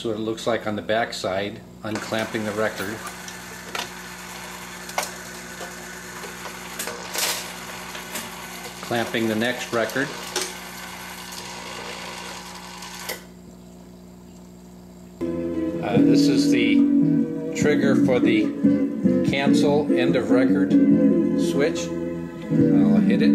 is what it looks like on the back side, unclamping the record. Clamping the next record. This is the trigger for the cancel end of record switch. I'll hit it.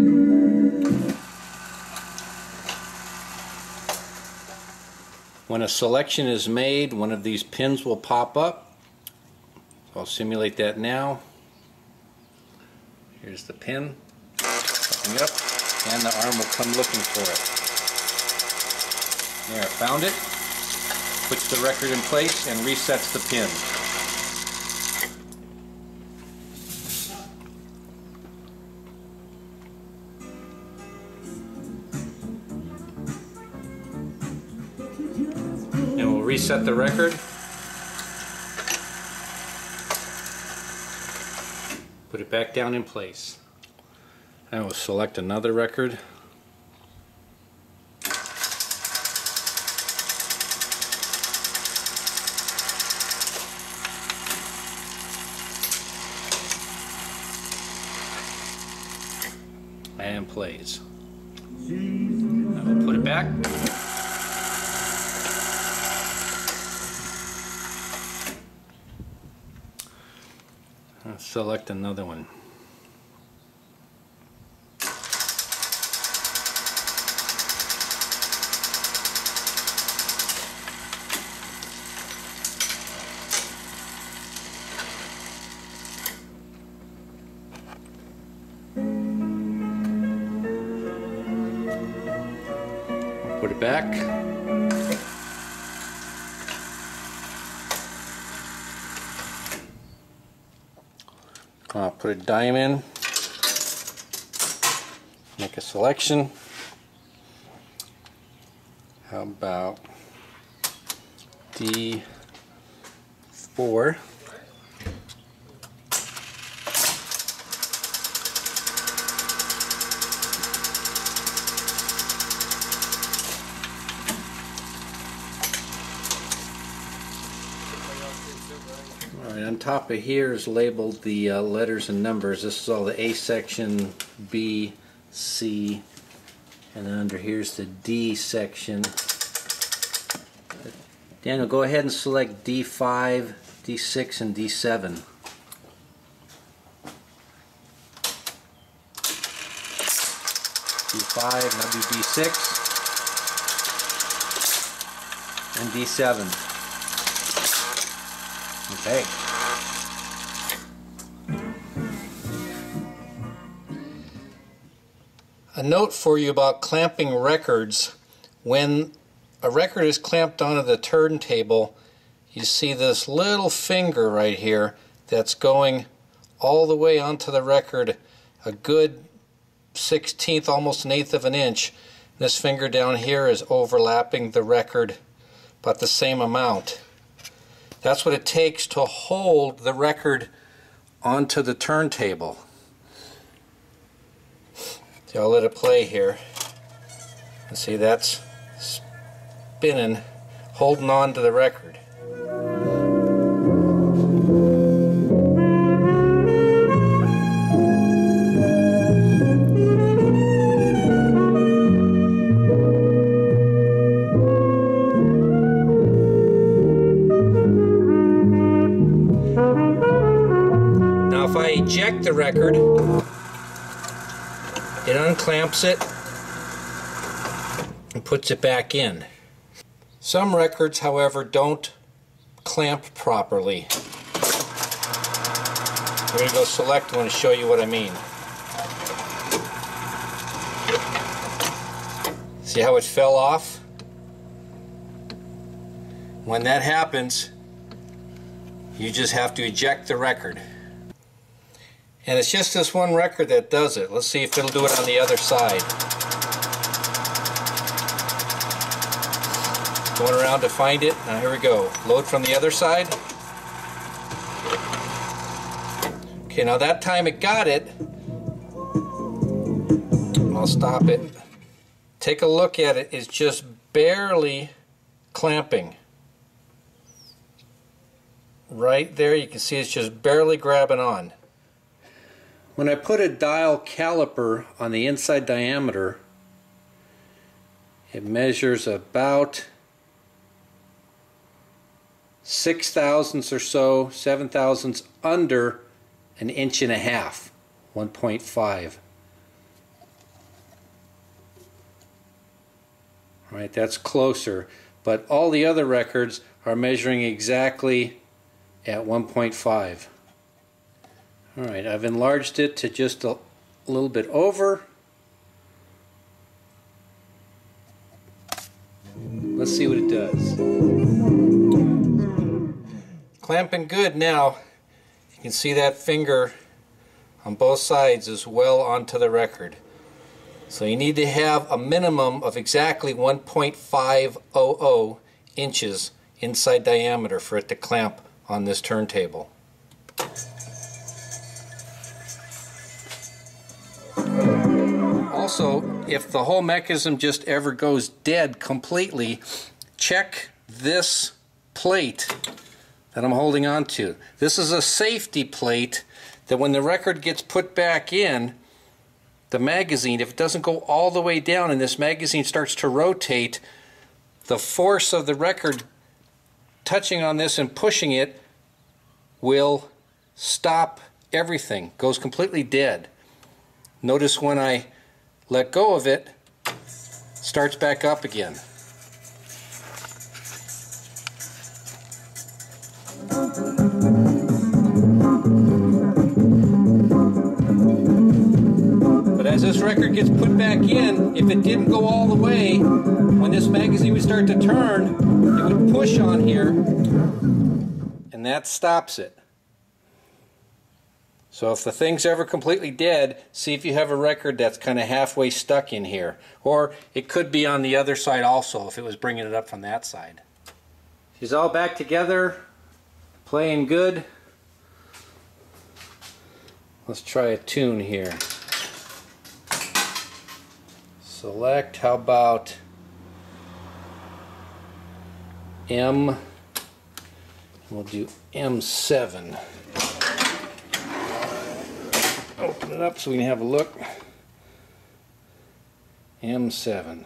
When a selection is made, one of these pins will pop up. So I'll simulate that now. Here's the pin popping up, and the arm will come looking for it. There, found it. Puts the record in place and resets the pin. And we'll reset the record. Put it back down in place. I will select another record. And plays. I will put it back. I'll select another one. Put it back. I'll put a dime in. Make a selection. How about D4? Alright, on top of here is labeled the letters and numbers. This is all the A section, B, C, and then under here's the D section. Daniel, go ahead and select D5, D6, and D7. D5, now do D6, and D7. Okay. A note for you about clamping records. When a record is clamped onto the turntable, you see this little finger right here that's going all the way onto the record, a good 1/16, almost 1/8 of an inch. This finger down here is overlapping the record about the same amount. That's what it takes to hold the record onto the turntable. So I'll let it play here. And see, that's spinning, holding on to the record. If I eject the record, it unclamps it and puts it back in. Some records, however, don't clamp properly. We're going to go select one to show you what I mean. See how it fell off? When that happens, you just have to eject the record. And it's just this one record that does it. Let's see if it'll do it on the other side. Going around to find it. Now here we go. Load from the other side. Okay, now that time it got it. I'll stop it. Take a look at it. It's just barely clamping. right there. You can see it's just barely grabbing on. When I put a dial caliper on the inside diameter, it measures about 6 thousandths or so, 7 thousandths under an inch and a half, 1.5. Alright, that's closer, but all the other records are measuring exactly at 1.5. Alright, I've enlarged it to just a little bit over. Let's see what it does. Clamping good now. You can see that finger on both sides is well onto the record. So you need to have a minimum of exactly 1.500 inches inside diameter for it to clamp on this turntable. Also, if the whole mechanism just ever goes dead completely, check this plate that I'm holding on to. This is a safety plate that when the record gets put back in, the magazine, if it doesn't go all the way down and this magazine starts to rotate, the force of the record touching on this and pushing it will stop everything, goes completely dead. Notice when I let go of it, starts back up again. But as this record gets put back in, if it didn't go all the way, when this magazine would start to turn, it would push on here, and that stops it. So if the thing's ever completely dead, see if you have a record that's kind of halfway stuck in here. Or it could be on the other side also if it was bringing it up from that side. She's all back together, playing good. Let's try a tune here. Select, how about M? We'll do M7. Open it up so we can have a look. M7.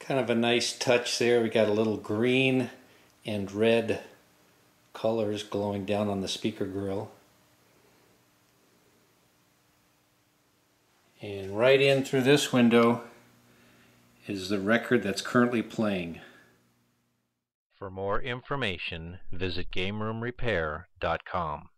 Kind of a nice touch there. We got a little green and red colors glowing down on the speaker grill. And right in through this window is the record that's currently playing. For more information, visit GameRoomRepair.com.